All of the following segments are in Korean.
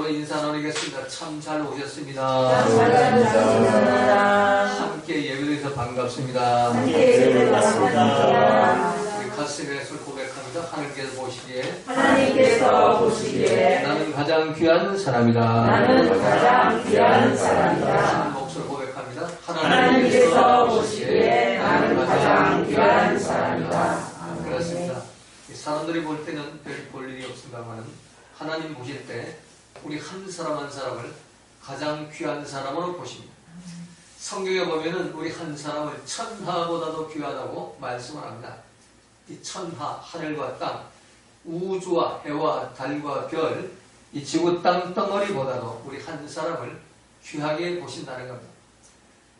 서로 인사 나누겠습니다. 참 잘 오셨습니다. 함께 예배드려서 반갑습니다. 우리 가슴에 손 고백합니다. 하나님께서 보시기에 나는 가장 귀한 사람이다. 한 목소리 고백합니다. 하나님께서 보시기에 나는 가장 귀한 사람이다. 그렇습니다. 사람들이 볼 때는 별 볼 일이 없습니다만 하나님 보실 때 우리 한 사람 한 사람을 가장 귀한 사람으로 보십니다. 성경에 보면은 우리 한 사람을 천하보다도 귀하다고 말씀을 합니다. 이 천하, 하늘과 땅, 우주와 해와 달과 별, 이 지구 땅 덩어리보다도 우리 한 사람을 귀하게 보신다는 겁니다.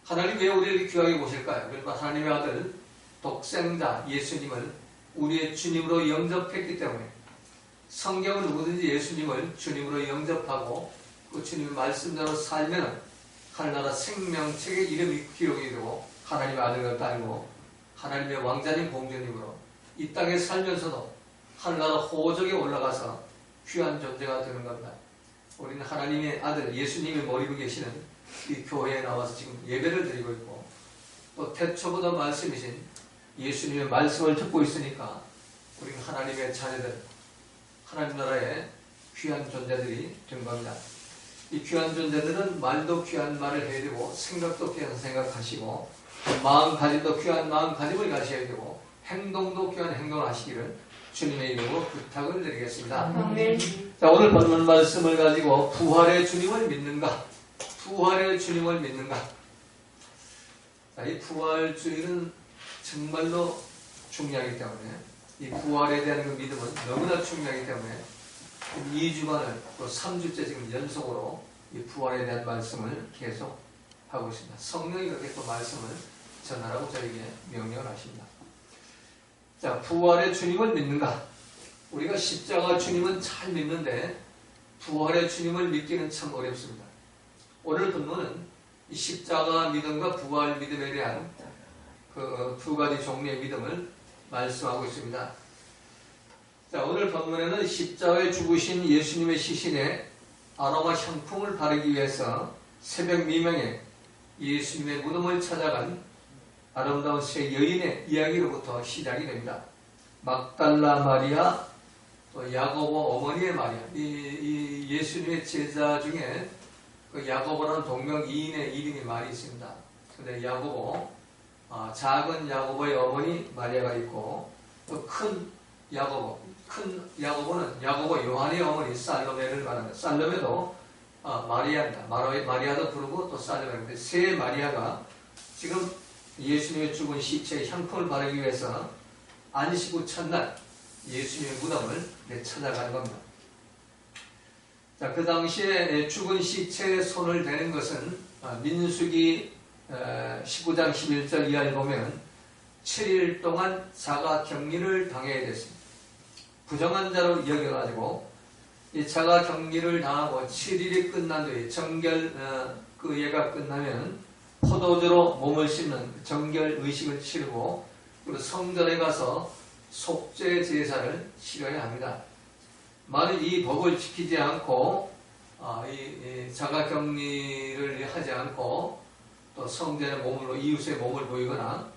하나님 왜 우리를 귀하게 보실까요? 그러니까 하나님의 아들 독생자 예수님을 우리의 주님으로 영접했기 때문에 성경은 누구든지 예수님을 주님으로 영접하고 그 주님의 말씀대로 살면 하늘나라 생명책에 이름이 기록이 되고 하나님의 아들을 따르고 하나님의 왕자님 공주님으로 이 땅에 살면서도 하늘나라 호적에 올라가서 귀한 존재가 되는 겁니다. 우리는 하나님의 아들 예수님이 머리고 계시는 이 교회에 나와서 지금 예배를 드리고 있고 또 태초부터 말씀이신 예수님의 말씀을 듣고 있으니까 우리는 하나님의 자녀들, 하나님 나라의 귀한 존재들이 된 겁니다. 이 귀한 존재들은 말도 귀한 말을 해야 되고 생각도 귀한 생각하시고 마음가짐도 귀한 마음가짐을 가셔야 되고 행동도 귀한 행동을 하시기를 주님의 이름으로 부탁을 드리겠습니다. 자, 오늘 본문 말씀을 가지고 부활의 주님을 믿는가? 부활의 주님을 믿는가? 자, 이 부활주의는 정말로 중요하기 때문에 이 부활에 대한 그 믿음은 너무나 중요하기 때문에 2주간을 또 3주째 지금 연속으로 이 부활에 대한 말씀을 계속 하고 있습니다. 성령이 그렇게 또 말씀을 전하라고 저에게 명령을 하십니다. 자, 부활의 주님을 믿는가? 우리가 십자가 주님은 잘 믿는데 부활의 주님을 믿기는 참 어렵습니다. 오늘 본문은 이 십자가 믿음과 부활 믿음에 대한 그 두 가지 종류의 믿음을 말씀하고 있습니다. 자, 오늘 본문에는 십자가에 죽으신 예수님의 시신에 아로마 향품을 바르기 위해서 새벽 미명에 예수님의 무덤을 찾아간 아름다운 세 여인의 이야기로부터 시작이 됩니다. 막달라 마리아, 또 야고보 어머니의 마리아, 이 예수님의 제자 중에 그 야고보라는 동명이인의 이름이 많이 있습니다. 근데 야고보, 작은 야고보의 어머니 마리아가 있고 또 큰 야고보는 야고보 요한의 어머니 살로메를 말합니다. 살로메도 마리아입니다. 마리아도 부르고 또 살로메인데 세 마리아가 지금 예수님의 죽은 시체에 향품을 바르기 위해서 안식 후 첫날 예수님의 무덤을 찾아가는 겁니다. 자, 그 당시에 죽은 시체에 손을 대는 것은 민수기 19장 11절 이하를 보면 7일 동안 자가격리를 당해야 됐습니다. 부정한 자로 여겨가지고 이 자가격리를 당하고 7일이 끝난 뒤에 정결 그 예가 끝나면 포도주로 몸을 씻는 정결 의식을 치르고 그리고 성전에 가서 속죄 제사를 치러야 합니다. 만일 이 법을 지키지 않고 이 자가격리를 하지 않고 또 성전에 몸으로 이웃의 몸을 보이거나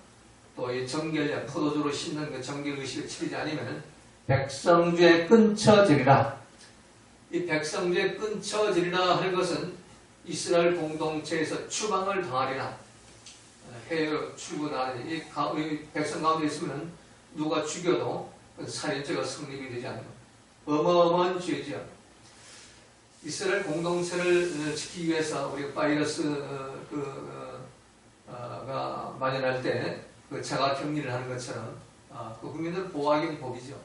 또 이 정결 포도주로 씻는 그 정결 의식을 치르지 않으면 백성죄에 끊쳐지리라. 이 백성죄에 끊쳐지리라 할 것은 이스라엘 공동체에서 추방을 당하리라. 해외 출근하는 이 백성 가운데 있으면 누가 죽여도 살인죄가 성립이 되지 않는 어마어마한 죄죠. 이스라엘 공동체를 지키기 위해서 우리가 바이러스가 만연할 때 그 자가격리를 하는 것처럼 그 국민들을 보호하기는 법이죠.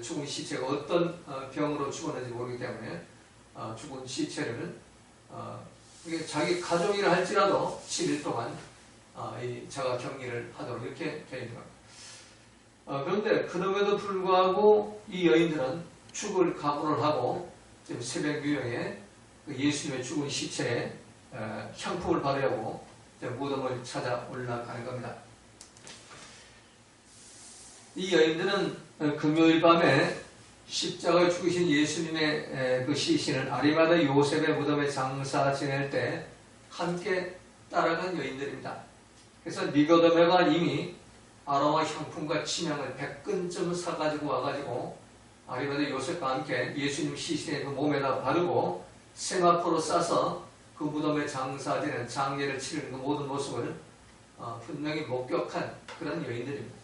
죽은 시체가 어떤 병으로 죽었는지 모르기 때문에 죽은 시체를 자기 가족이라 할지라도 7일 동안 이 자가격리를 하도록 이렇게 되어 있는 겁니다. 그런데 그럼에도 불구하고 이 여인들은 죽을 각오를 하고 지금 새벽 미명에 예수님의 죽은 시체에 향품을 바르려고 무덤을 찾아 올라가는 겁니다. 이 여인들은 금요일 밤에 십자가에 죽으신 예수님의 그 시신을 아리마다 요셉의 무덤에 장사 지낼 때 함께 따라간 여인들입니다. 그래서 니고데모가 이미 아로마 향품과 침향을 100근쯤 사가지고 와가지고 아리마다 요셉과 함께 예수님 시신의 그 몸에다 바르고 세마포로 싸서 그 무덤에 장사 지낸 장례를 치르는 그 모든 모습을 분명히 목격한 그런 여인들입니다.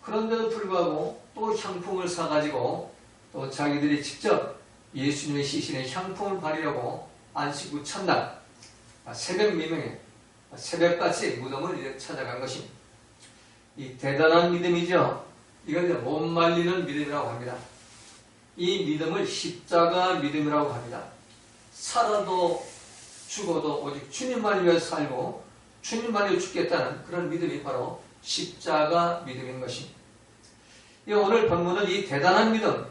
그런데도 불구하고 또 향품을 사가지고 또 자기들이 직접 예수님의 시신에 향품을 바르려고 안식 후 첫날 새벽 미명에 새벽같이 무덤을 이제 찾아간 것입니다. 이 대단한 믿음이죠. 이건 이제 못 말리는 믿음이라고 합니다. 이 믿음을 십자가 믿음이라고 합니다. 살아도 죽어도 오직 주님만 위해 살고 주님만 위해 죽겠다는 그런 믿음이 바로 십자가 믿음인 것입니다. 오늘 본문은 이 대단한 믿음,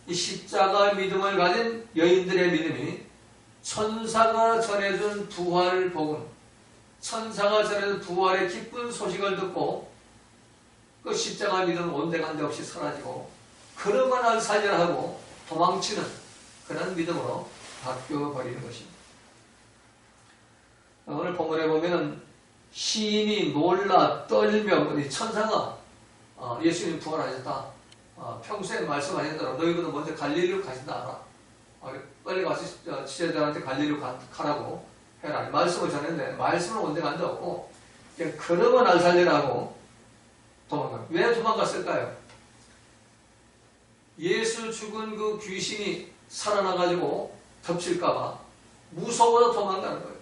이 십자가 믿음을 가진 여인들의 믿음이 천사가 전해준 부활 복음, 천사가 전해준 부활의 기쁜 소식을 듣고 그 십자가 믿음 온데간데 없이 사라지고 그러만 살려하고 도망치는 그런 믿음으로 바뀌어버리는 것입니다. 오늘 본문에 보면은 시인이 놀라 떨며 천사가 예수님 부활하셨다. 평소에 말씀하신 대로 너희보다 먼저 갈릴리로 가신다 알아. 빨리 가서 지제들한테 갈릴리로 가라고 해라. 말씀을 전했는데 말씀을 온데간데 없고 그냥 그러면 날 살리라고 도망가요. 왜 도망갔을까요? 예수 죽은 그 귀신이 살아나가지고 덮칠까봐 무서워서 도망가는 거예요.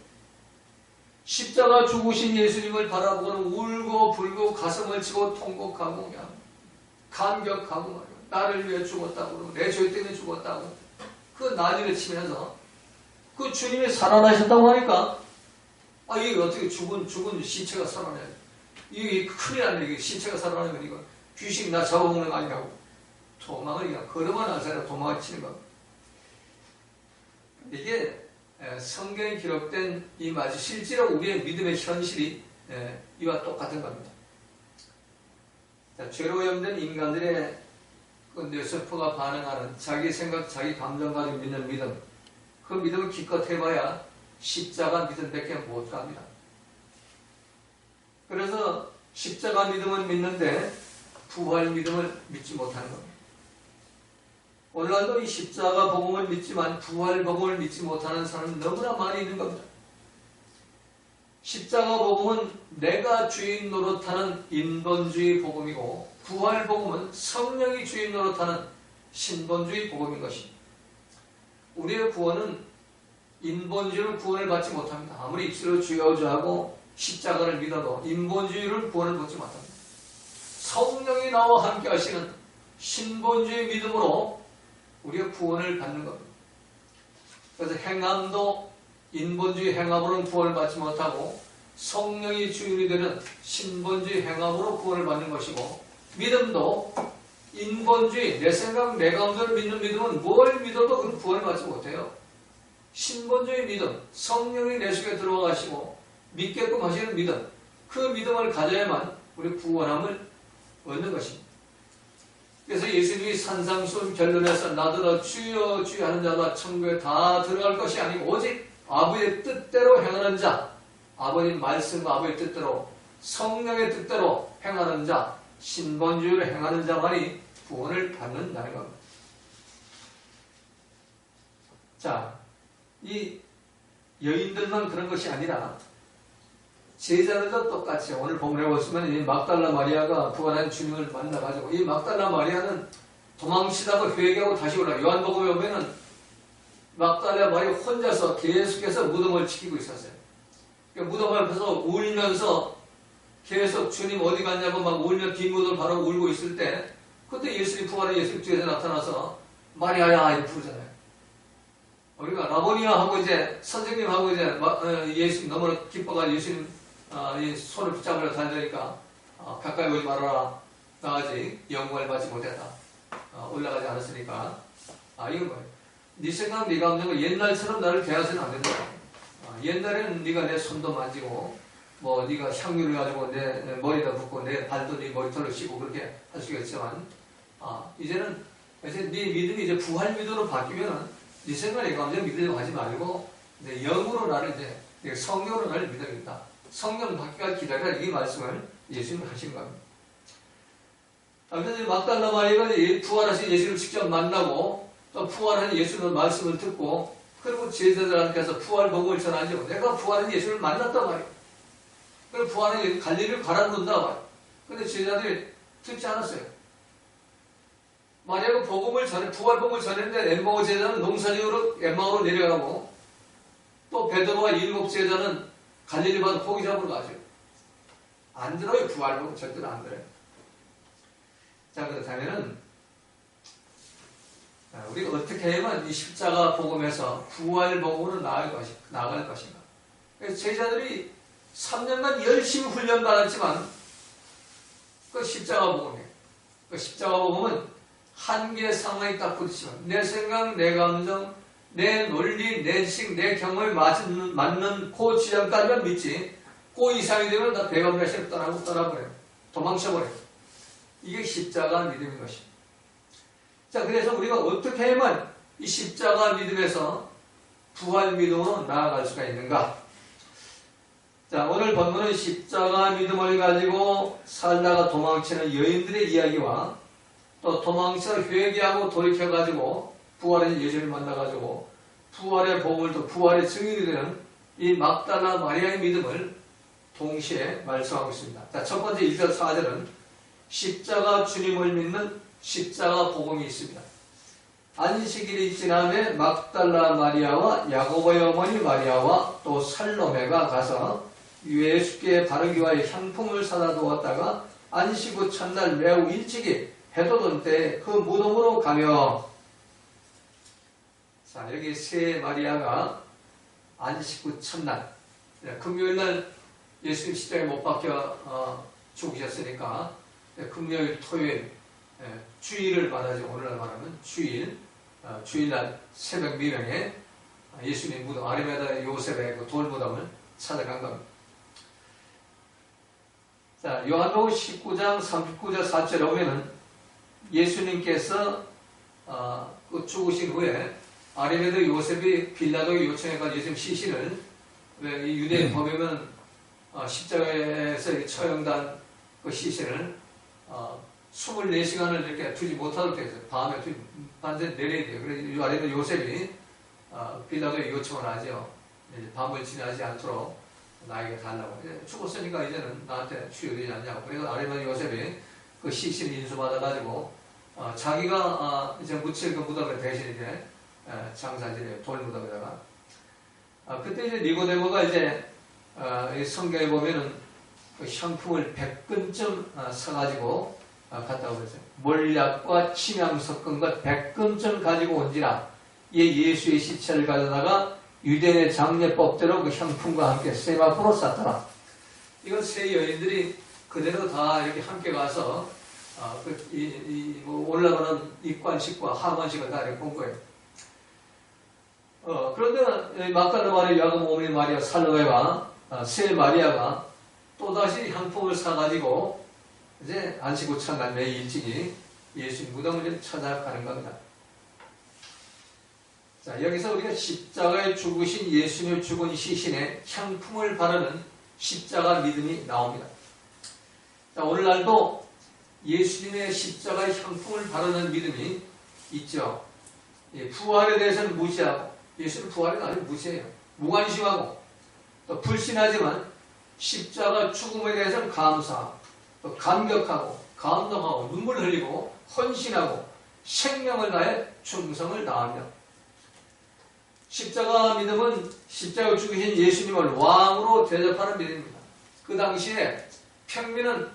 십자가 죽으신 예수님을 바라보고는 울고 불고 가슴을 치고 통곡하고 그냥 감격하고 말이에요. 나를 위해 죽었다고 내 죄 때문에 죽었다고 그 난리를 치면서 그 주님이 살아나셨다고 하니까 이게 어떻게 죽은 신체가 살아나요? 이게 큰일 났네. 이게 신체가 살아나는 건 이거 귀신이 나 잡아먹는 거 아니냐고 도망을 그냥 걸어만 안 살아 도망을 치는 겁니다. 이게 성경에 기록된 이 마치 실제로 우리의 믿음의 현실이 이와 똑같은 겁니다. 자, 죄로 오염된 인간들의 그 뇌세포가 반응하는 자기 생각, 자기 감정 가지고 믿는 믿음, 그 믿음을 기껏 해봐야 십자가 믿음밖에 못 갑니다. 그래서 십자가 믿음을 믿는데 부활 믿음을 믿지 못하는 겁니다. 오늘날도 이 십자가 복음을 믿지만 부활 복음을 믿지 못하는 사람은 너무나 많이 있는 겁니다. 십자가 복음은 내가 주인 노릇하는 인본주의 복음이고 부활 복음은 성령이 주인 노릇하는 신본주의 복음인 것입니다. 우리의 구원은 인본주의로 구원을 받지 못합니다. 아무리 입술로 주여 주하고 십자가를 믿어도 인본주의로 구원을 받지 못합니다. 성령이 나와 함께 하시는 신본주의 믿음으로 우리가 구원을 받는 겁니다. 그래서 행함도 인본주의 행함으로는 구원을 받지 못하고 성령이 주인이 되는 신본주의 행함으로 구원을 받는 것이고 믿음도 인본주의 내 생각 내 감정을 믿는 믿음은 뭘 믿어도 그건 구원을 받지 못해요. 신본주의 믿음 성령이 내 속에 들어와 가시고 믿게끔 하시는 믿음 그 믿음을 가져야만 우리 구원함을 얻는 것입니다. 그래서 예수님이 산상수훈 결론에서 나더러 주여 주여 하는 자가 천국에 다 들어갈 것이 아니고 오직 아버지의 뜻대로 행하는 자 아버님 말씀과 아버지의 뜻대로 성령의 뜻대로 행하는 자 신본주의로 행하는 자만이 구원을 받는다는 겁니다. 자, 이 여인들만 그런 것이 아니라 제자들도 똑같이 오늘 본문에 보시면 이 막달라 마리아가 부활한 주님을 만나가지고 이 막달라 마리아는 도망치다가 회개하고 다시 올라 요한복음에 보면은 막달라 마리아 혼자서 계속해서 무덤을 지키고 있었어요. 그러니까 무덤 앞에서 울면서 계속 주님 어디 갔냐고 막 울며 뒷무덤을 바로 울고 있을 때 그때 예수님 부활한 예수님 뒤에서 나타나서 마리아야 이렇게 부르잖아요. 우리가 라보니아 하고 이제 선생님하고 이제 예수님 너무나 기뻐가지고 예수님 이 손을 붙잡으려 달려니까 가까이 오지 말아라. 나 아직 영광을 받지 못했다. 올라가지 않았으니까. 이건 뭐예요? 네 생각, 네 감정은 옛날처럼 나를 대하서는 안 된다. 옛날에는 네가 내 손도 만지고 뭐 네가 향유를 가지고 내 머리에다 붓고 내 발도 네 머리털을 씻고 그렇게 할 수가 있지만 이제는 그래서 네 믿음이 이제 부활 믿음으로 바뀌면은 네 생각, 내 감정 믿으려고 하지 말고 이제 영으로 나를 이제 성령으로 나를 믿어야겠다. 성령 바뀌기까지 기다려라. 이 말씀을 예수님이 하신 겁니다. 그래서 막달라 마리아가 부활하신 예수를 직접 만나고 또 부활한 예수의 말씀을 듣고 그리고 제자들한테서 부활 복음을 전하죠. 내가 부활한 예수를 만났단 말이에요. 그리고 부활한 예수 갈릴리를 가라 부른다 말이에요. 근데 제자들이 듣지 않았어요. 마리아가 복음을 전해, 부활 복음을 전했는데 엠마오 제자는 농사지으로 엠마오로 내려가고 또 베드로와 일곱 제자는 갈릴리 바다 고기 잡으러 가죠. 안 들어요. 부활 복음 절대로 안 들어요. 자, 그렇다면은 우리가 어떻게 하면 이 십자가 복음에서 부활 복음으로 나아갈 것인가? 그래서 제자들이 3년간 열심히 훈련받았지만 그 십자가 복음이에요. 그 십자가 복음은 한계의 상황이 딱 부딪히면 내 생각, 내 감정, 내 논리, 내 지식, 내 경험에 맞는 그 지점까지만 믿지 그 이상이 되면 다 대감자신을 떠나버려요. 도망쳐버려요. 이게 십자가 믿음인 것입니다. 자, 그래서 우리가 어떻게 하면 이 십자가 믿음에서 부활 믿음으로 나아갈 수가 있는가? 자, 오늘 본문은 십자가 믿음을 가지고 살다가 도망치는 여인들의 이야기와 또 도망쳐 회개하고 돌이켜가지고 부활의 예수를 만나가지고 부활의 복음을 또 부활의 증인이 되는 이 막달라 마리아의 믿음을 동시에 말씀하고 있습니다. 자, 첫 번째 1절 4절은 십자가 주님을 믿는 십자가 복음이 있습니다. 안식일이 지남에 막달라 마리아와 야고보의 어머니 마리아와 또 살로메가 가서 예수께 바르기 위하여 향품을 사다 두었다가 안식 후 첫날 매우 일찍이 해돋 올 때 그 무덤으로 가며, 자, 여기 세 마리아가 안식 후 첫날, 금요일날 예수님 십자가에 못 박혀 죽으셨으니까 금요일, 토요일, 주일을 말하죠. 오늘날 말하면 주일, 주일날 새벽 미명에 예수님 무덤, 아리마다 요셉의 그 돌무덤을 찾아간 겁니다. 자, 요한복음 19장 39절 4절에 보면은 예수님께서 그 죽으신 후에 아리마다 요셉이 빌라도에 요청해가지고 예수님 시신을, 왜 이 유대인 법에는 십자가에서 처형단 그 시신을 24시간을 이렇게 두지 못하도록 되어 있어요. 밤에 반드시 내려야 돼요. 그래서 아래도 요셉이 빌라도에 요청을 하죠. 밤을 지나지 않도록 나에게 달라고. 죽었으니까 이제는 나한테 수여되지 않냐고. 그래서 아래도 요셉이 그 시신을 인수받아가지고 자기가 이제 묻힐 그 무덤에 대신 이제 장사지에 돌 무덤에다가 그때 이제 니고데모가 이제 성경에 보면은 그 향품을 100근쯤 사가지고 갔다고 그랬어요. 몰약과 침향 섞은 것 100근쯤 가지고 온지라 예수의 시체를 가져다가 유대인의 장례법대로 그 향품과 함께 세마포로 쌌더라. 이건 세 여인들이 그대로 다 이렇게 함께 가서 올라가는 입관식과 하관식을 다 이렇게 본 거예요. 그런데 막달라 마리아, 야고보 어머니 마리아, 살로메가 세 마리아가 또다시 향품을 사가지고 이제 안식 후 첫날 매일 일찍이 예수님 무덤을 찾아가는 겁니다. 자, 여기서 우리가 십자가에 죽으신 예수님의 죽은 시신에 향품을 바르는 십자가 믿음이 나옵니다. 자, 오늘날도 예수님의 십자가에 향품을 바르는 믿음이 있죠. 부활에 대해서는 무시하고, 예수님 부활에 아주 무시해요. 무관심하고, 또 불신하지만 십자가 죽음에 대해서는 감사하고, 또 감격하고, 감동하고, 눈물을 흘리고, 헌신하고, 생명을 다해 충성을 다하며, 십자가 믿음은 십자가 죽으신 예수님을 왕으로 대접하는 믿음입니다. 그 당시에 평민은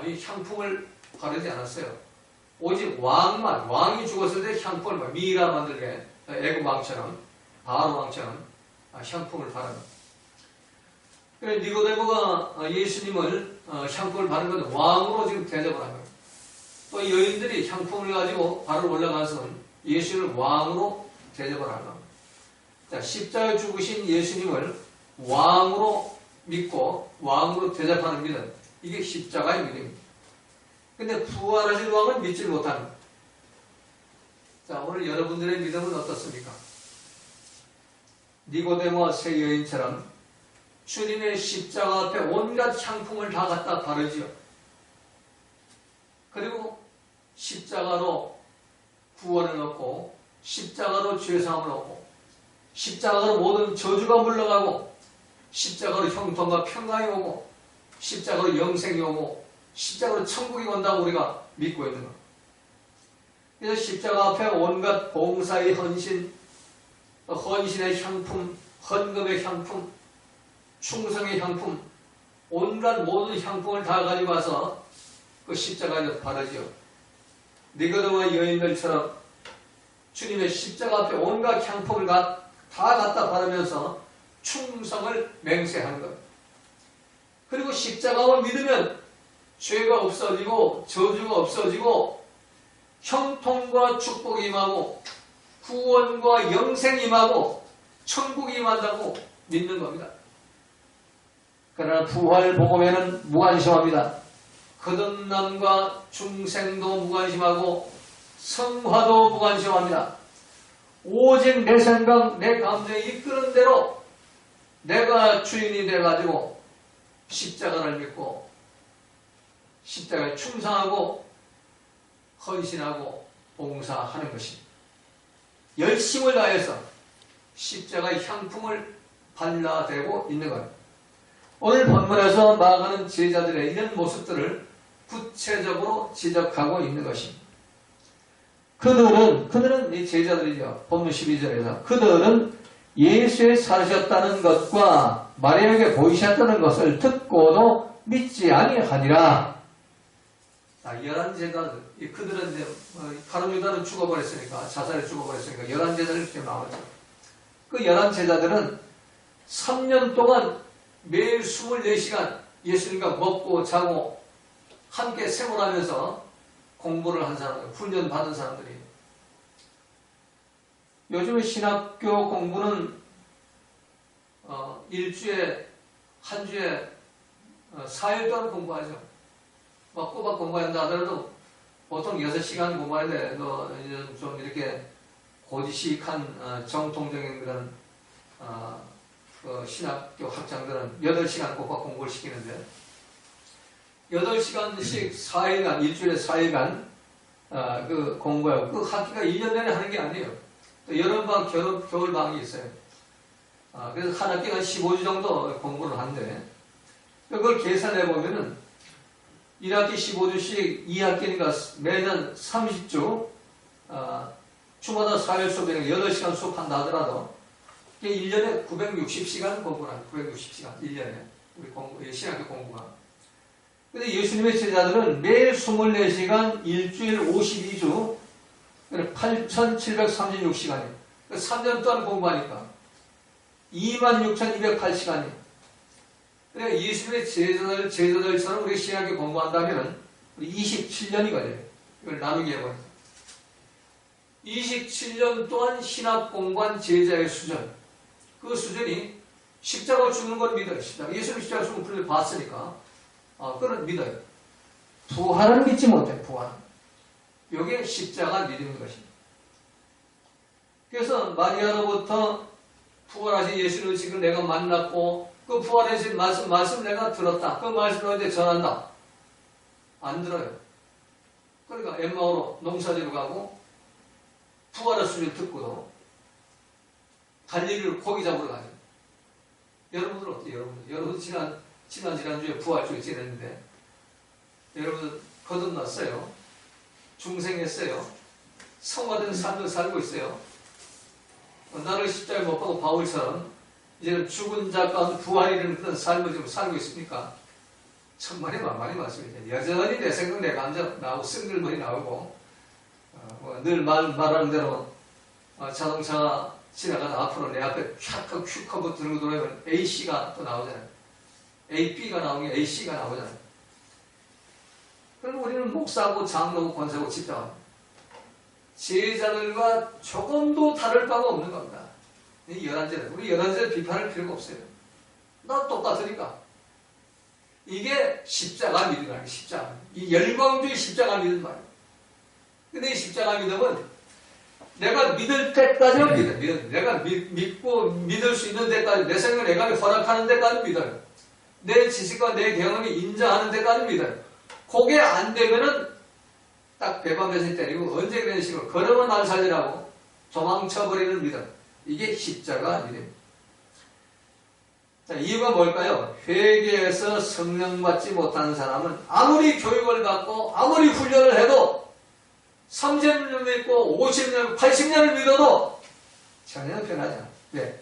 이 향품을 바르지 않았어요. 오직 왕이 죽었을 때 향품을 미라 만들게 애굽 왕처럼, 바로 왕처럼 향품을 바릅니다. 그래서 니고데모가 예수님을 향품을 바른 것은 왕으로 지금 대접을 한 거예요. 또 여인들이 향품을 가지고 바로 올라가서는 예수님을 왕으로 대접을 하는 겁니다. 자, 십자가에 죽으신 예수님을 왕으로 믿고 왕으로 대접하는 믿음, 이게 십자가의 믿음입니다. 근데 부활하신 왕을 믿지 못하는, 자, 오늘 여러분들의 믿음은 어떻습니까? 니고데모와 세 여인처럼 주님의 십자가 앞에 온갖 향품을 다 갖다 바르지요. 그리고 십자가로 구원을 얻고, 십자가로 죄사함을 얻고, 십자가로 모든 저주가 물러가고, 십자가로 형통과 평강이 오고, 십자가로 영생이 오고, 십자가로 천국이 온다고 우리가 믿고 있는 것. 그래서 십자가 앞에 온갖 봉사의 헌신, 헌신의 향품, 헌금의 향품, 충성의 향품, 온갖 모든 향품을 다 가지고 와서 그 십자가에 바르지요. 니고데모와 여인들처럼 주님의 십자가 앞에 온갖 향품을 다 갖다 바르면서 충성을 맹세하는 것. 그리고 십자가を믿으면 죄가 없어지고 저주가 없어지고 형통과 축복이 임하고 구원과 영생이 임하고 천국이 임한다고 믿는 겁니다. 그러나 부활 복음에는 무관심합니다. 거듭남과 중생도 무관심하고 성화도 무관심합니다. 오직 내 생각, 내 감정에 이끄는 대로 내가 주인이 돼가지고 십자가를 믿고 십자가에 충성하고 헌신하고 봉사하는 것입니다. 열심을 다해서 십자가의 향품을 발라대고 있는 겁니다. 오늘 본문에서 나아가는 제자들의 이런 모습들을 구체적으로 지적하고 있는 것입니다. 그들은 이 제자들이죠. 본문 12절에서 그들은 예수의 살으셨다는 것과 마리아에게 보이셨다는 것을 듣고도 믿지 아니하니라. 자, 11제자들, 그들은 이제 가룟 유다는 죽어버렸으니까, 자살에 죽어버렸으니까 11제자를 이렇게 나왔죠. 그 11제자들은 3년 동안 매일 24시간 예수님과 먹고 자고 함께 생활하면서 공부를 한 사람들, 훈련 받은 사람들이에요. 요즘에 신학교 공부는 일주에, 한 주에 4일 동안 공부하죠. 막 꼬박 공부한다 하더라도 보통 6시간 공부해야 돼. 좀 이렇게 고지식한 정통적인 그런 신학교 학장들은 8시간 꼬박 공부를 시키는데 8시간씩 4일간, 일주일에 4일간 그 공부하고 그 학기가 1년 내내 하는 게 아니에요. 또 여름방, 겨울방이 있어요. 그래서 한 학기가 15주 정도 공부를 하는데 그걸 계산해 보면은 1학기 15주씩 2학기니까 매년 30주, 주마다 4일 수업이니까 8시간 수업한다 하더라도 1년에 960시간 공부를 합니다. 960시간, 1년에. 우리 신학교 공부가. 근데 예수님의 제자들은 매일 24시간, 일주일 52주, 8,736시간이에요. 3년 동안 공부하니까 26,208시간이에요. 그러니까 예수님의 제자들처럼 우리 신학교 공부한다면 우리 27년이 걸려요. 이걸 나누게 해봐요. 27년 동안 신학 공부한 제자의 수준, 그 수준이 십자가 죽는 걸 믿어요. 예수님 십자가 죽는 걸 봤으니까 그건 믿어요. 부활은 믿지 못해. 부활. 이게 십자가 믿음인 것입니다. 그래서 마리아로부터 부활하신 예수를 지금 내가 만났고 그 부활하신 말씀 내가 들었다. 그 말씀을 너희한테 전한다. 안 들어요. 그러니까 엠마오로 농사지로 가고 부활의 소리를 듣고도 갈릴리로 고기 잡으러 가죠. 여러분들 어때요? 여러분 지난주에 부활주에 지냈는데 여러분 거듭났어요. 중생했어요. 성화된 삶을 살고 있어요. 나를 십자가에 못 박고 바울처럼 이제는 죽은 자 가운데 부활이라는 그런 삶을 지금 살고 있습니까? 천만에 만만히 말씀이죠. 여전히 내 생각, 내 감정 나오고 쓴글머리 나오고 늘 말하는 대로 자동차가 지나가다 앞으로 내 앞에 휙 하고 들고 돌아오면 A씨가 또 나오잖아요. AB가 나오는 게 AC가 나오잖아요. 그럼 우리는 목사고 장로고 권사고 집사합니다. 제자들과 조금도 다를 바가 없는 겁니다. 우리 11제자 비판할 필요가 없어요. 나 똑같으니까. 이게 십자가 믿음이에요. 십자가. 이 열광주의 십자가 믿음 말이에요. 근데 이 십자가 믿음은 내가 믿을 때까지는 믿어요. 내가 믿고 믿을 수 있는 데까지, 내 생각 내가 허락하는 데까지 믿어요. 내 지식과 내 경험이 인정하는 데까지 믿어요. 그게 안 되면은 딱 배반에서 때리고 언제 그런 식으로 걸으면 날 살리라고 도망쳐버리는 믿음. 이게 십자가 믿음입니다. 자, 이유가 뭘까요? 회개에서 성령 받지 못하는 사람은 아무리 교육을 받고 아무리 훈련을 해도 30년 믿고 50년, 80년을 믿어도 전혀 변하지 않아. 왜?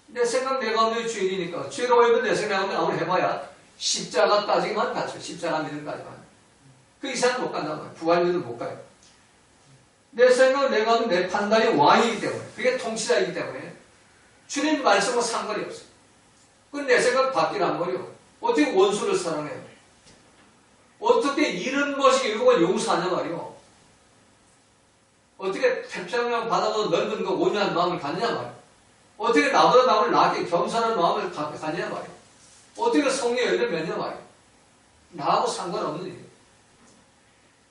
내 생각 내 가운데 주인이니까 죄로 오면 내 생각하면 아무리 해봐야 십자가까지만 가죠. 십자가 믿음까지만. 그 이상은 못 간단 말이에요. 부활 믿음 못 가요. 내 생각 내 가운데 내 판단이 왕이기 때문에, 그게 통치자이기 때문에 주님 말씀과 상관이 없어요. 그건 내 생각 바뀌란 말이에요. 어떻게 원수를 사랑해요? 어떻게 잃은 것이 결국은 용서하냐 말이에요. 어떻게 태평양 바다보다 넓은 그 온유한 마음을 갖느냐 말이에요. 어떻게 나보다 남을 낮게 겸손한 마음을 갖느냐 말이에요. 어떻게 성령의 열매를 맺냐 말이에요. 나하고 상관없는 일이에요.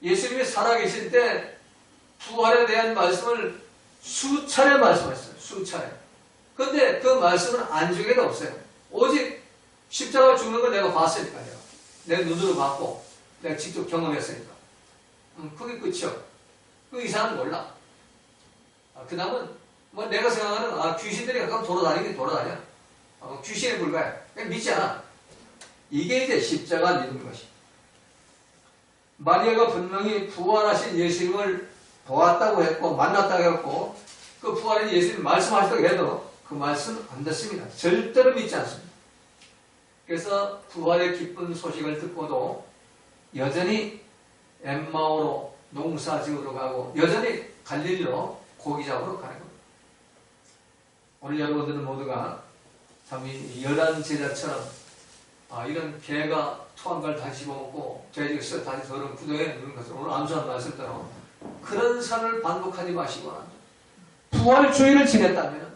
예수님이 살아계실 때 부활에 대한 말씀을 수차례 말씀하셨어요. 수차례. 근데 그 말씀은 안중에도 없어요. 오직 십자가 죽는 걸 내가 봤으니까요. 내 눈으로 봤고 내가 직접 경험했으니까. 그게 끝이요. 그 이상은 몰라. 그 다음은 뭐 내가 생각하는 귀신들이 가끔 돌아다니긴 돌아다녀. 귀신에 불과해. 그냥 믿지 않아. 이게 이제 십자가 믿는 것이. 마리아가 분명히 부활하신 예수님을 보았다고 했고 만났다고 했고 그 부활한 예수님 말씀하셨다고 해도 그 말씀 안 듣습니다. 절대로 믿지 않습니다. 그래서 부활의 기쁜 소식을 듣고도 여전히 엠마오로 농사 지으러 가고 여전히 갈릴리로 고기 잡으러 가는 겁니다. 오늘 여러분들은 모두가 참 이 열한 제자처럼 이런 개가 토한 걸 다시 씹어먹고 돼지가 씨 다시 더러운 구덩이에 누는 것을 오늘 암수한 말씀대로 그런 삶을 반복하지 마시고 부활의 주일을 지냈다면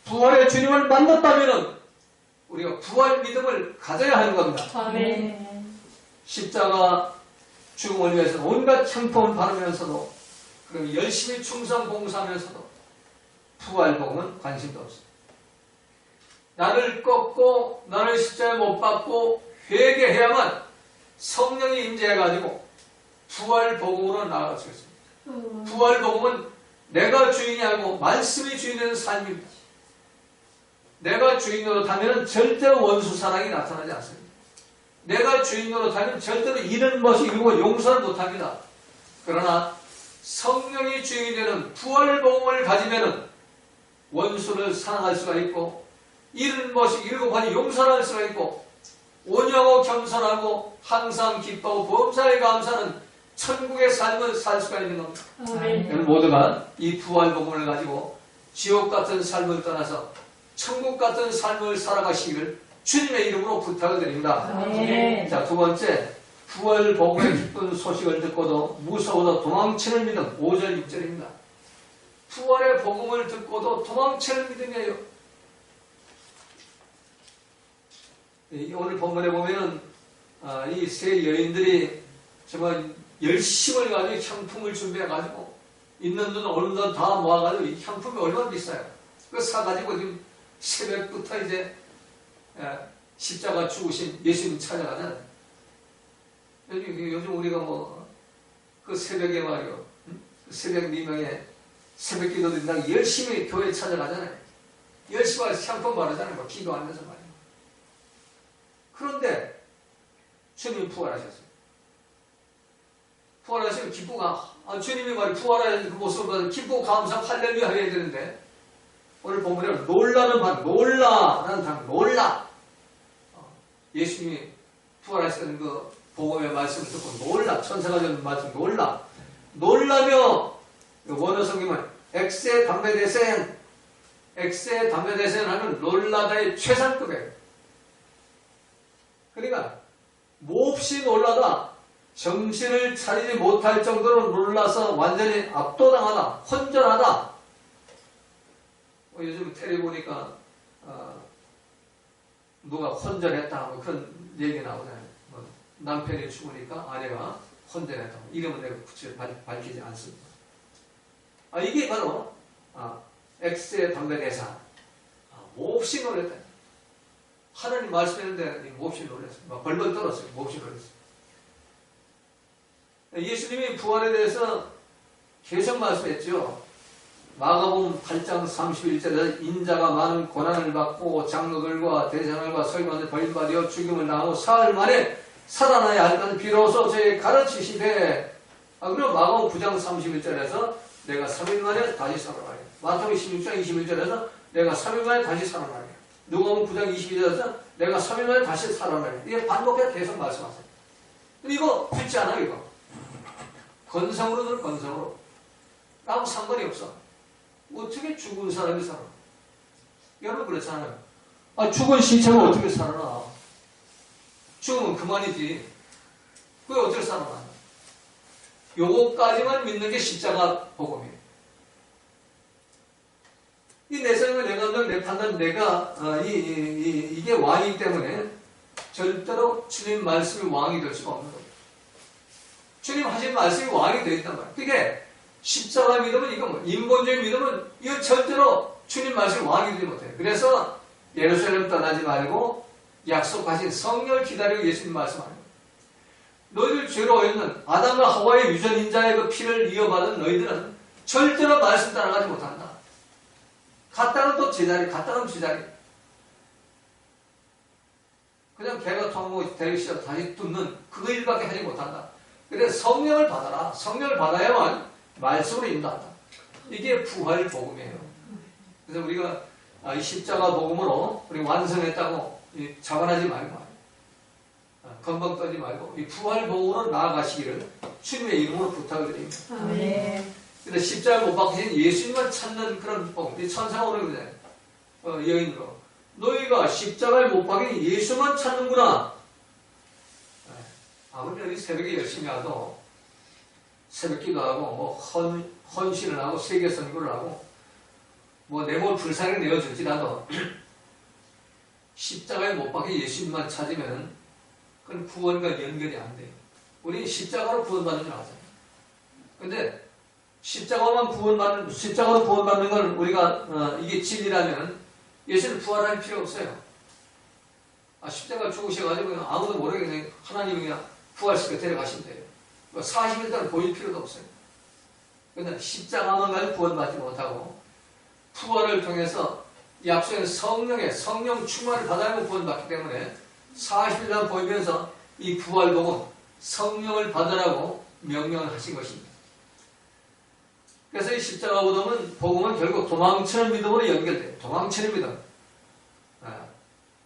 부활의 주님을 만났다면 우리가 부활 믿음을 가져야 하는 겁니다. 아멘. 십자가 죽음을 위해서 온갖 형통을 받으면서도 그리고 열심히 충성 봉사하면서도 부활 복음은 관심도 없습니다. 나를 꺾고 나를 십자가에 못 박고 회개해야만 성령이 임재해가지고 부활 복음으로 나아갈 수 있습니다. 부활 복음은 내가 주인이 아니고 말씀이 주인이 되는 삶입니다. 내가 주인으로 타면 절대로 원수 사랑이 나타나지 않습니다. 내가 주인으로 타면 절대로 잃은 것이 이루고 용서를 못합니다. 그러나 성령이 주인이 되는 부활 복음을 가지면 원수를 사랑할 수가 있고 잃은 것이 이루고 가니 용서할 수가 있고 온유하고 겸손하고 항상 기뻐하고 범사에 감사하는 천국의 삶을 살 수가 있는 겁니다. 여러분 모두가 이 부활 복음을 가지고 지옥 같은 삶을 떠나서 천국 같은 삶을 살아가시기를 주님의 이름으로 부탁을 드립니다. 자, 두 번째, 부활 복음의 기쁜 소식을 듣고도 무서워도 도망치는 믿음. 5절 6절입니다. 부활의 복음을 듣고도 도망치는 믿음이에요. 오늘 본문에 보면 이 세 여인들이 정말 열심을 가지고 향품을 준비해가지고 있는 돈 없는 돈 다 모아가지고 이 향품이 얼마나 비싸요. 그거 사가지고 지금 새벽부터 이제 십자가 죽으신 예수님 찾아가잖아요. 요즘 우리가 그 새벽에 말이요. 새벽 미명에 새벽 기도 드린다고 열심히 교회 찾아가잖아요. 열심히 와서 향품 바르잖아요. 기도하면서 말이에요. 그런데 주님이 부활하셨어요. 부활하시면 기쁘가 주님이 말이 부활하신 그 모습을 봐서 기쁘고 감사하고 할렐루야 해야 되는데 오늘 본문에 놀라는 반 놀라라는 단어 놀라 예수님이 부활하시는 그 복음의 말씀을 듣고 놀라 천사가 전하는 말씀 놀라며 원어 성경은 엑세 담배대생 하면 놀라다의 최상급이에요. 그러니까 몹시 놀라다 정신을 차리지 못할 정도로 놀라서 완전히 압도당하다, 혼전하다. 요즘 텔레비 보니까 누가 혼전했다 그런 얘기 나오잖아요. 남편이 죽으니까 아내가 혼전했다. 이름은 내가 굳이 밝히지 않습니다. 이게 바로 X의 담배대사. 몹시 놀랬다. 하나님 말씀했는데 몹시 놀랐어요. 막 벌벌 떨었어요. 몹시 놀랐어요. 예수님이 부활에 대해서 계속 말씀했죠. 마가복음 8장 31절에 인자가 많은 고난을 받고 장로들과 대장들과 서기관들 버림받아 죽임을 당하고 사흘 만에 살아나야 할 것을 비로소 저에게 가르치시되 그리고 마가복음 9장 31절에서 내가 3일 만에 다시 살아나리라. 마태복음 16장 21절에서 내가 3일 만에 다시 살아나리라. 누가복음 9장 22절에서 내가 3일 만에 다시 살아나리라. 이게 반복해서 계속 말씀하세요. 근데 이거 듣지 않아요. 이거 건성으로 들 건성으로 아무 상관이 없어. 어떻게 죽은 사람이 살아? 여러분 그렇잖아요. 죽은 시체가 어떻게 살아나? 죽으면 그만이지. 그게 어떻게 살아나? 요거까지만 믿는 게 십자가 복음이에요. 이 내 생각, 내 감정, 내 판단, 내가 이게 왕이기 때문에 절대로 주님 말씀이 왕이 될 수가 없는 거예요. 주님 하신 말씀이 왕이 되어 있단 말이에요. 그게 십자가 믿으면 이거 인본주의 믿으면 이거 절대로 주님 말씀이 왕이 되지 못해요. 그래서 예루살렘 떠나지 말고 약속하신 성령을 기다리고 예수님 말씀하는 거예요. 너희들 죄로 있는 아담과 하와의 유전인자의 그 피를 이어받은 너희들은 절대로 말씀 따라가지 못한다. 갔다는 또 제자리, 갔다는 제자리. 그냥 개가 통하고 대리시작 다시 뚫는 그거 일밖에 하지 못한다. 그래서 성령을 받아라. 성령을 받아야만 말씀으로 인도한다. 이게 부활 복음이에요. 그래서 우리가 이 십자가 복음으로 우리 완성했다고 자만하지 말고 건방 떠지 말고 이 부활 복음으로 나아가시기를 주님의 이름으로 부탁을 드립니다. 아멘. 근데 십자가 못 박히신 예수님만 찾는 그런 복음. 이 천사가 오는 거잖아요. 여인으로 너희가 십자가에 못 박힌 예수만 찾는구나. 아무리 우리 새벽에 열심히 하도 새벽 기도하고 헌신을 하고 세계 선교를 하고 내 몸을 불쌍히 내어줄지라도 십자가에 못 박힌 예수님만 찾으면 그건 구원과 연결이 안 돼요. 우리 십자가로 구원받는 줄 알잖아요. 근데 십자가로 구원받는 걸 우리가 이게 진리라면 예수는 부활할 필요 없어요. 십자가 죽으셔가지고 그냥 아무도 모르게 그냥 하나님이 그냥 부활시켜 데려가시면 돼요. 40일 동안 보일 필요도 없어요. 그런데 십자가만 가지고 구원받지 못하고 부활을 통해서 약속의 성령 충만을 받아야만 구원받기 때문에 40일 동안 보이면서 이 부활 복음 성령을 받으라고 명령을 하신 것입니다. 그래서 이 십자가 복음은 결국 도망치는 믿음으로 연결돼요. 도망치는 믿음.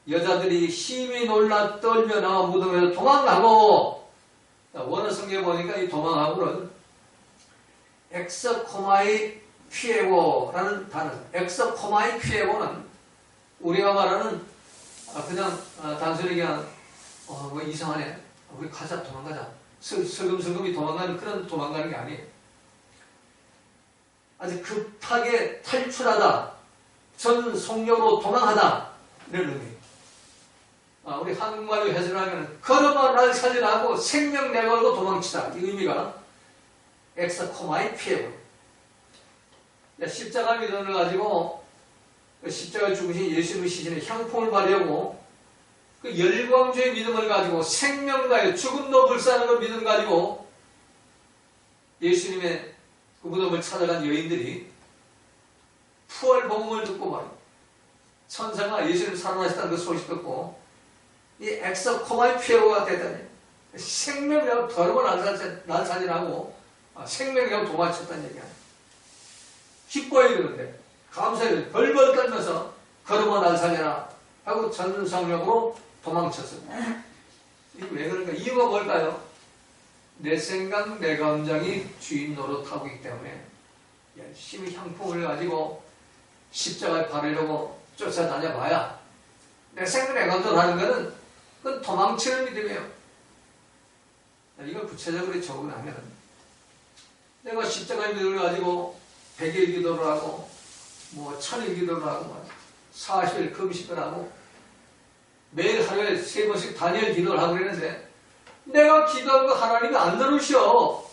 여자들이 힘이 놀라 떨며 나와 무덤에서 도망가고, 원어 성경에 보니까 이 도망하고는 엑서코마이 피에고라는 단어. 엑서코마이 피에고는 우리가 말하는 그냥 단순히 그냥 이상하네. 우리 가자, 도망가자. 슬금슬금이 도망가는 그런 도망가는 게 아니에요. 아주 급하게 탈출하다, 전 속력으로 도망하다, 이런 의미. 우리 한국말로 해석하면 걸어봐 날 살리라고 생명 내걸고 도망치다. 이 의미가 엑서코마이 피에고. 십자가 믿음을 가지고 십자가에 죽으신 예수님의 시신에 향품을 바르려고 그 열광주의 믿음을 가지고 생명과의 죽음도 불사하는 그 믿음 가지고 예수님의 그 무덤을 찾아간 여인들이 부활 복음을 듣고 말이에요. 천사가 예수님 살아나셨다는 그 소식 듣고 이 엑서코마이 피에고가 됐다니 생명이라고 더러워 날 살인하고 생명이라고 도망쳤다는 얘기야. 기뻐해야 되는데 감사해야 벌벌 떨면서 걸어봐 날 살려라 하고 전성력으로 도망쳤습니다. 이게 왜 그런가? 이유가 뭘까요? 내 생각, 내 감정이 주인 노릇하고 있기 때문에 열심히 향품을 가지고 십자가에 바르려고 쫓아다녀봐야 내 생각, 내 감정 하는 거는 그건 도망치는 믿음이에요. 이걸 구체적으로 적응하면 내가 십자가의 믿음을 가지고 100일 기도를 하고 1000일 기도를 하고 40일 금식을 하고 매일 하루에 3번씩 다니엘 기도를 하고 그러는데 내가 기도한 거 하나님이 안 들으셔.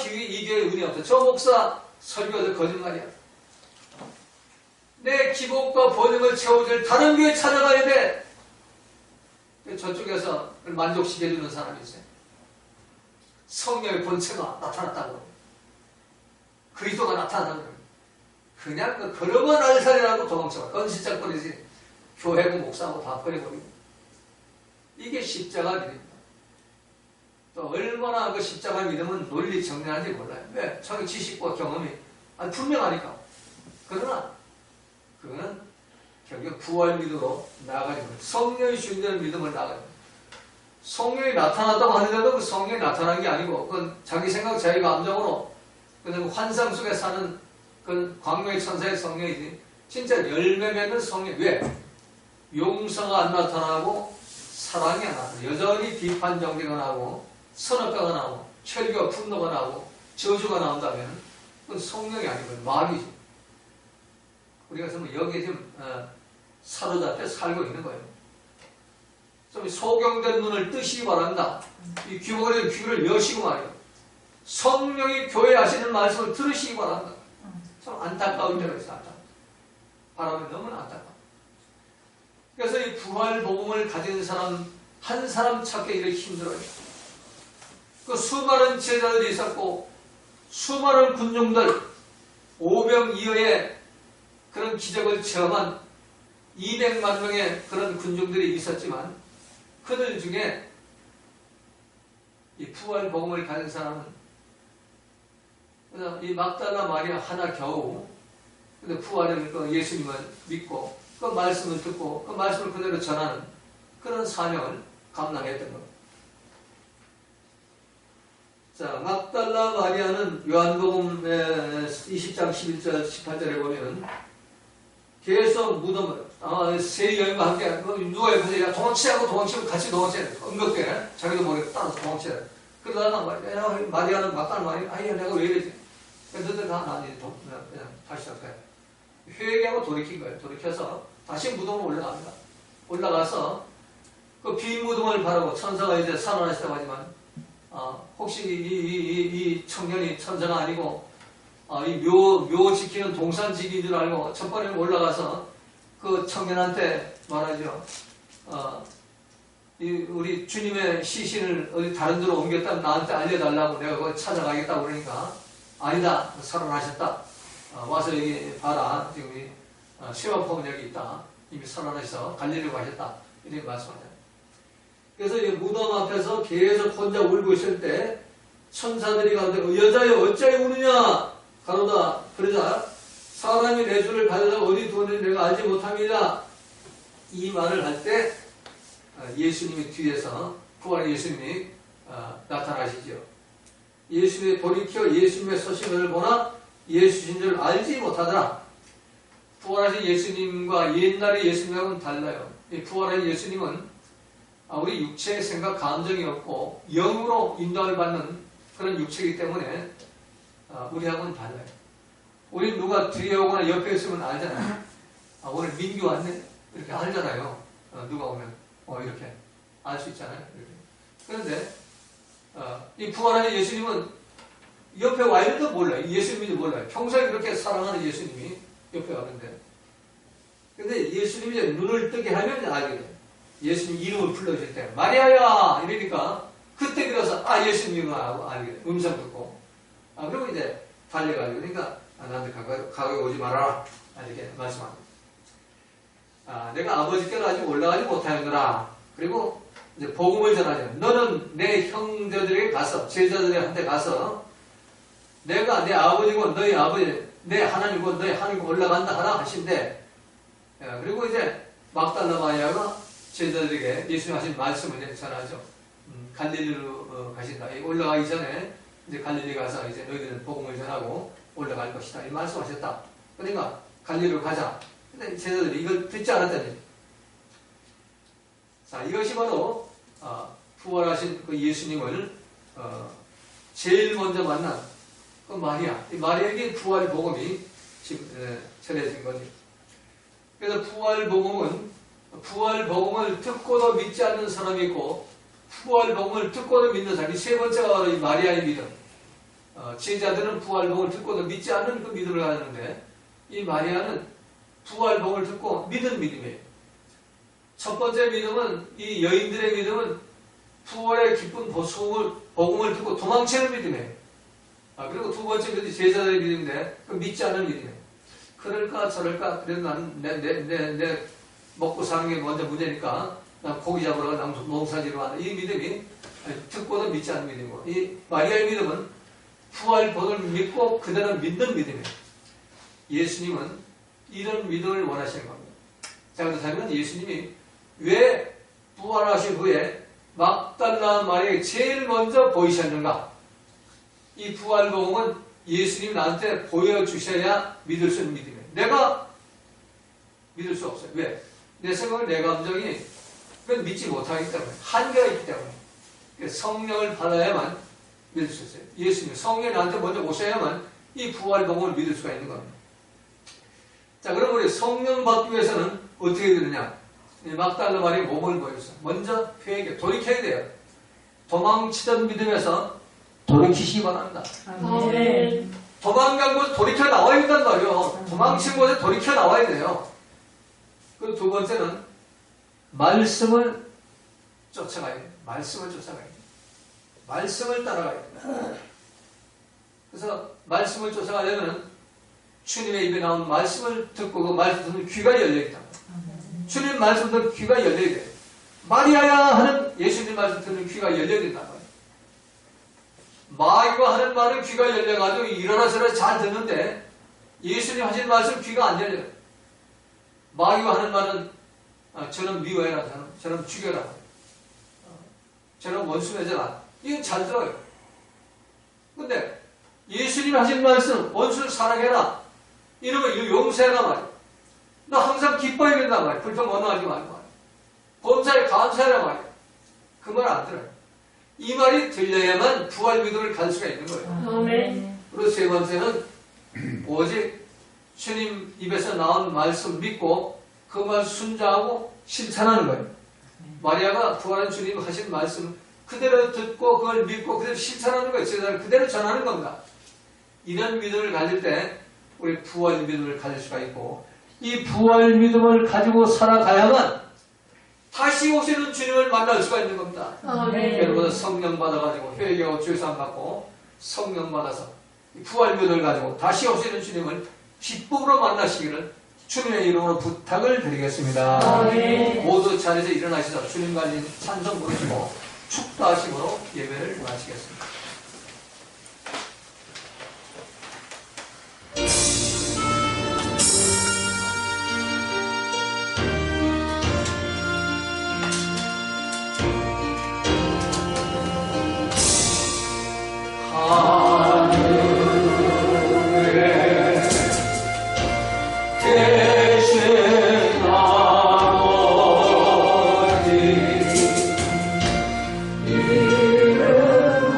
이게 은혜 없다. 저 목사 설교도 거짓말이야. 내 기복과 번영을 채워줄 다른 교회 찾아가야 돼. 저쪽에서 만족시켜주는 사람이 있어요. 성령의 본체가 나타났다고. 그리스도가 나타났다고. 그냥 그러면 알살이라고 도망쳐가. 그건 진짜 버리지. 교회고 목사하고 다 버려버리고. 이게 십자가 믿음입니다. 또 얼마나 그 십자가 믿음은 논리 정리하는지 몰라요. 왜? 자기 지식과 경험이 분명하니까. 그러나 그거는 결국 부활 믿음으로 나아가는 거예요. 성령이 주인되는 믿음을 나아가는 거예요. 성령이 나타났다고 하는데도 그 성령이 나타난 게 아니고 그건 자기 생각, 자기 감정으로 그냥 환상 속에 사는 그 광명의 천사의 성령이지 진짜 열매 맺는 성령. 왜? 용서가 안 나타나고 사랑이 안 나타나고 여전히 비판 정죄가 나오고 선악과가 나오고 철교와 분노가 나오고 저주가 나온다면 그건 성령이 아니고 마귀지. 우리가 지금 여기에 지금 사로잡혀 살고 있는 거예요. 좀 소경된 눈을 뜨시기 바랍니다. 이 귀를 여시고 말이에요. 성령이 교회에 하시는 말씀을 들으시기 바랍니다. 참 안타까운 때가 있어요. 바람이 너무나 안타까워. 그래서 이 부활 복음을 가진 사람 한 사람 찾기 이렇게 힘들어요. 그 수많은 제자들이 있었고 수많은 군중들 5병이어의 그런 기적을 체험한 200만 명의 그런 군중들이 있었지만 그들 중에 이 부활 복음을 가진 사람은 이 막달라 마리아 하나 겨우 근데 부활을 예수님을 믿고 그 말씀을 듣고 그 말씀을 그대로 전하는 그런 사명을 감당했던 겁니다. 자, 막달라 마리아는 요한복음 20장 11절 18절에 보면 계속 무덤을 세 여인과 함께 누가 옆에서 야 도망치하고 도망치면 같이 도망쳐야 돼. 응급되네. 자기도 모르게 따라서 도망쳐야 돼. 그러다가 마리아는 막달라 마리아 아예 내가 왜 이러지? 너희들 다 나니 그냥 다시 시작해. 회개하고 돌이킨 거예요. 돌이켜서 다시 무덤으로 올라갑니다. 올라가서 그 빈 무덤을 바라고 천사가 이제 살아나시다고 하지만 혹시 이 청년이 천사가 아니고 이 묘 지키는 동산지기인 줄 알고 첫 번에 올라가서 그 청년한테 말하죠. 우리 주님의 시신을 어디 다른 데로 옮겼다면 나한테 알려달라고 내가 거기 찾아가겠다고 그러니까 아니다. 살아나셨다. 와서 여기 봐라. 지금 시험법은 여기 있다. 이미 살아나셔서 갈릴리로 가셨다. 이렇게 말씀하잖아요. 그래서 이 무덤 앞에서 계속 혼자 울고 있을 때 천사들이 가운데 여자여 어찌하여 우느냐 가로다. 그러자 사람이 내 주를 가져다 어디 두었는지 내가 알지 못합니다. 이 말을 할 때 예수님이 뒤에서 부활의 예수님이 나타나시죠. 예수님이 돌이켜 예수님의 서신을 보나 예수신 줄 알지 못하더라. 부활하신 예수님과 옛날의 예수님하고는 달라요. 이 부활하신 예수님은 우리 육체의 생각, 감정이 없고 영으로 인도를 받는 그런 육체이기 때문에 우리하고는 달라요. 우리 누가 뒤에 오거나 옆에 있으면 알잖아요. 오늘 민규 왔네? 이렇게 알잖아요. 누가 오면 이렇게 알 수 있잖아요. 이렇게. 그런데 이 부활하신 예수님은 옆에 와 있는지도 몰라요. 예수님인지 몰라요. 평소에 그렇게 사랑하는 예수님이 옆에 왔는데 근데 예수님이 이제 눈을 뜨게 하면 알게 돼요. 예수님 이름을 불러주실 때 마리아야 이러니까 그때 그래서 예수님이구나 하고 알게 돼요. 음성 듣고 그리고 이제 달려가지고 그러니까 나한테 가까이 오지 말아라 이렇게 말씀합니다. 내가 아버지께로 아직 올라가지 못하였노라. 그리고 이제 복음을 전하죠. 너는 내 형제들에게 가서 제자들한테 가서 내가 내 아버지고 너희 아버지 내 하나님이고 너희 하나님 올라간다 하라 하신대. 그리고 이제 막달라 마리아가 제자들에게 예수님 하신 말씀을 이제 전하죠. 갈릴리로 가신다. 올라가기 전에 이제 갈릴리 가서 이제 너희들은 복음을 전하고 올라갈 것이다. 이 말씀하셨다. 그러니까 갈릴리로 가자. 근데 제자들이 이걸 듣지 않았다니. 자, 이것이 바로 부활하신 그 예수님을 제일 먼저 만난 그 마리아. 이 마리아에게 부활 복음이 지금 전해진 거죠. 그래서 부활 복음을 듣고도 믿지 않는 사람이 있고 부활 복음을 듣고도 믿는 사람이 세 번째가 바로 이 마리아의 믿음. 제자들은 부활복을 듣고도 믿지 않는 그 믿음을 가졌는데 이 마리아는 부활복을 듣고 믿은 믿음이에요. 첫 번째 믿음은 이 여인들의 믿음은 부활의 기쁜 복음을 듣고 도망치는 믿음이에요. 그리고 두 번째 믿음이 제자들의 믿음인데 그 믿지 않는 믿음이에요. 그럴까 저럴까 그래도 나는 내 먹고 사는 게 먼저 문제니까 난 고기 잡으러 가 농사지러 가는 이 믿음이 듣고도 믿지 않는 믿음이고 이 마리아의 믿음은 부활복을 믿고 그대로 믿는 믿음이에요. 예수님은 이런 믿음을 원하시는 겁니다. 자, 그렇다면 예수님이 왜 부활하신 후에 막달라 마리아에게 제일 먼저 보이셨는가? 이 부활복음은 예수님이 나한테 보여주셔야 믿을 수 있는 믿음이에요. 내가 믿을 수 없어요. 왜? 내 생각은 내 감정이 그건 믿지 못하기 때문에 한계가 있기 때문에 성령을 받아야만 믿을 수 있어요. 예수님 성령이 나한테 먼저 오셔야만 이 부활복음을 믿을 수가 있는 겁니다. 자, 그럼 우리 성령 받기 위해서는 어떻게 되느냐? 막달라 마리아 몸을 보여줬어요. 먼저 회개, 돌이켜야 돼요. 도망치던 믿음에서 돌이키시기 바랍니다. 아멘. 도망간 곳에 돌이켜 나와야 된단 말이에요. 도망친 곳에 돌이켜 나와야 돼요. 그리고 두 번째는 말씀을 쫓아가야 돼요. 말씀을 쫓아가야 돼요. 말씀을 따라가야 됩니다. 그래서 말씀을 쫓아가려면 주님의 입에 나온 말씀을 듣고 그 말씀 듣는 귀가 열려있다. 주님 말씀 듣는 귀가 열려야 돼요. 마리아야 하는 예수님 말씀 듣는 귀가 열려야 된단 말이에요. 마귀가 하는 말은 귀가 열려가지고 일어나서라 잘 듣는데 예수님 하신 말씀 귀가 안 열려요. 마귀가 하는 말은 저는 미워해라, 저는 죽여라, 저는 원수 맺어라. 이건 잘 들어요. 근데 예수님 하신 말씀 원수를 사랑해라, 이러면 용서해라 말이야. 나 항상 기뻐해야 된단 말이야. 불평 원망하지 말고 말이야. 범사에 감사해라 말이야. 그 말 안 들어요. 이 말이 들려야만 부활 믿음을 갈 수가 있는 거예요. 아멘. 그리고 세 번째는 오직 주님 입에서 나온 말씀 믿고 그 말 순종하고 실천하는 거예요. 마리아가 부활한 주님 하신 말씀 그대로 듣고 그걸 믿고 그대로 실천하는 거예요. 제자를 그대로 전하는 겁니다. 이런 믿음을 가질 때 우리 부활 믿음을 가질 수가 있고 이 부활 믿음을 가지고 살아가야만 다시 오시는 주님을 만날 수가 있는 겁니다. 아멘. 여러분 성령 받아가지고 회개하고 죄사함 받고 성령 받아서 부활 믿음을 가지고 다시 오시는 주님을 기쁨으로 만나시기를 주님의 이름으로 부탁을 드리겠습니다. 아멘. 모두 자리에서 일어나셔서 주님 가진 찬송 부르시고 축도하심으로 예배를 마치겠습니다. 이름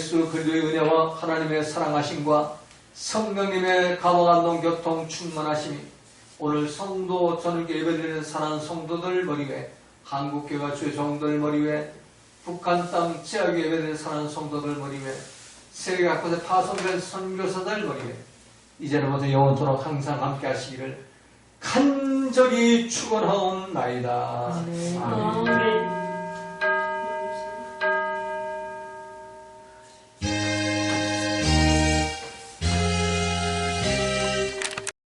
예수 그리스도의 은혜와 하나님의 사랑하심과 성령님의 감화감동 교통 충만하심이 오늘 성도 저녁 예배드리는 사랑하는 성도들 머리 위에 한국교회와 주의 종들 머리 위에 북한 땅 지역 예배드리는 사랑하는 성도들 머리 위에 세계 각곳에 파송된 선교사들 머리 위에 이제로부터 영원토록 항상 함께 하시기를 간절히 축원하옵나이다. 아멘.